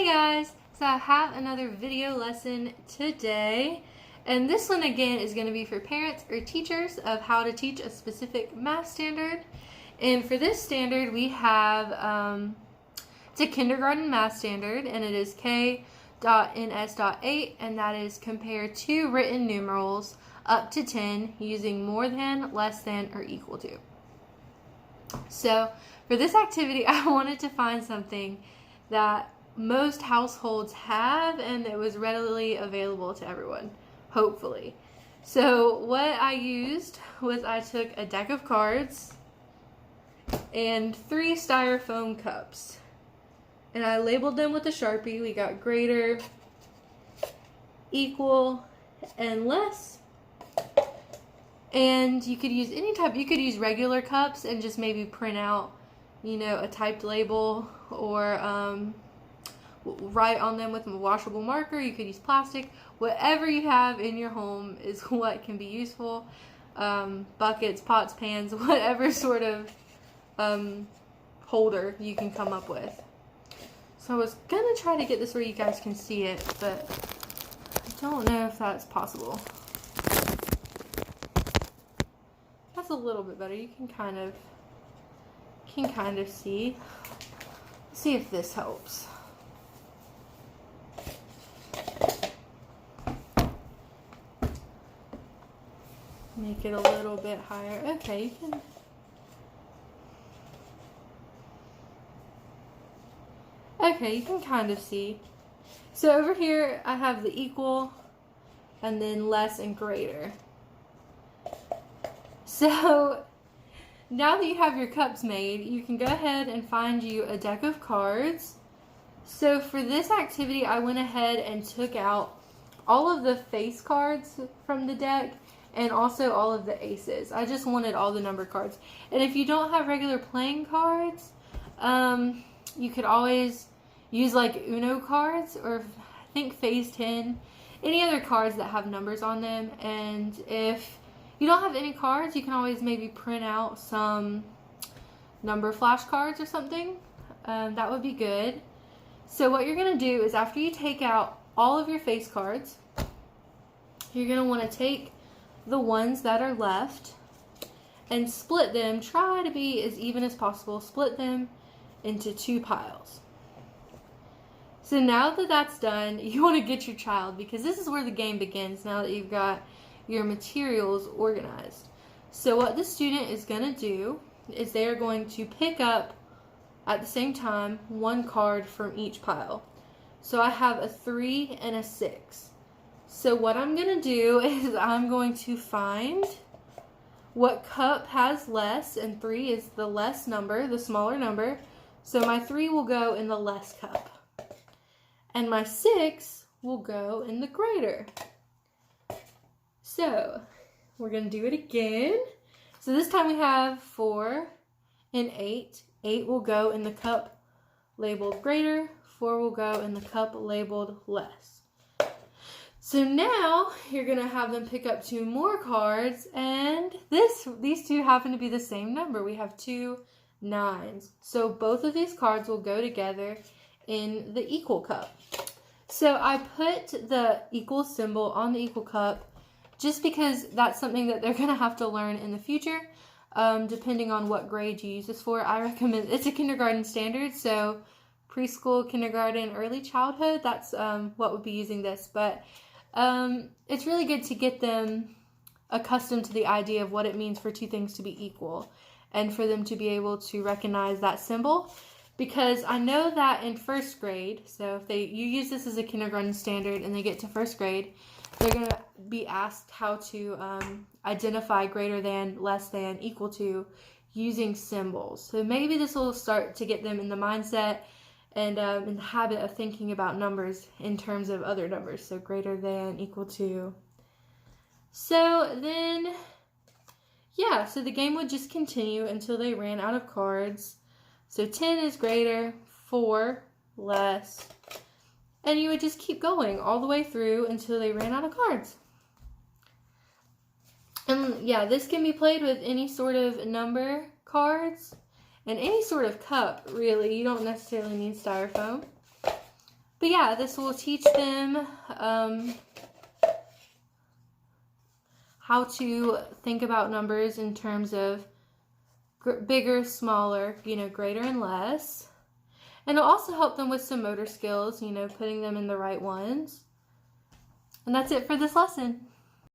Hey guys, so I have another video lesson today, and this one again is going to be for parents or teachers of how to teach a specific math standard. And for this standard we have, it's a kindergarten math standard, and it is K.NS.8, and that is compare two written numerals up to 10 using more than, less than, or equal to. So for this activity I wanted to find something that most households have and that was readily available to everyone, hopefully. So what I used was I took a deck of cards and 3 styrofoam cups, and I labeled them with a Sharpie. We got greater, equal, and less. And you could use any type, you could use regular cups and just maybe print out, you know, a typed label, or write on them with a washable marker. You could use plastic. Whatever you have in your home is what can be useful. Buckets, pots, pans, whatever sort of holder you can come up with. So I was gonna try to get this where you guys can see it, but I don't know if that's possible. That's a little bit better. You can kind of see. Let's see if this helps. Make it a little bit higher. Okay, you can. Okay, you can kind of see. So over here I have the equal, and then less and greater. So now that you have your cups made, you can go ahead and find you a deck of cards. So for this activity, I went ahead and took out all of the face cards from the deck and also all of the aces. I just wanted all the number cards. And if you don't have regular playing cards, you could always use like Uno cards, or I think Phase 10, any other cards that have numbers on them. And if you don't have any cards, you can always maybe print out some number flashcards or something. That would be good. So what you're going to do is, after you take out all of your face cards, you're going to want to take the ones that are left and split them. Try to be as even as possible. Split them into 2 piles. So now that that's done, you want to get your child, because this is where the game begins now that you've got your materials organized. So what the student is going to do is they are going to pick up at the same time 1 card from each pile. So I have a 3 and a 6. So what I'm going to do is I'm going to find what cup has less, and 3 is the less number, the smaller number. So my 3 will go in the less cup, and my 6 will go in the greater. So we're going to do it again. So this time we have 4 and 8. 8 will go in the cup labeled greater. 4 will go in the cup labeled less. So now you're going to have them pick up 2 more cards, and these 2 happen to be the same number. We have 2 9s. So both of these cards will go together in the equal cup. So I put the equal symbol on the equal cup just because that's something that they're going to have to learn in the future, depending on what grade you use this for. I recommend, it's a kindergarten standard, so preschool, kindergarten, early childhood, that's what would be using this. But it's really good to get them accustomed to the idea of what it means for 2 things to be equal, and for them to be able to recognize that symbol. Because I know that in 1st grade, so if you use this as a kindergarten standard and they get to 1st grade, they're going to be asked how to identify greater than, less than, equal to using symbols. So maybe this will start to get them in the mindset and in the habit of thinking about numbers in terms of other numbers. So greater than, equal to. So then, yeah, so the game would just continue until they ran out of cards. So 10 is greater, 4 less, and you would just keep going all the way through until they ran out of cards. And yeah, this can be played with any sort of number cards and any sort of cup, really. You don't necessarily need styrofoam. But But yeah, this will teach them how to think about numbers in terms of bigger, smaller, greater and less. And it'll also help them with some motor skills, putting them in the right ones. And that's it for this lesson.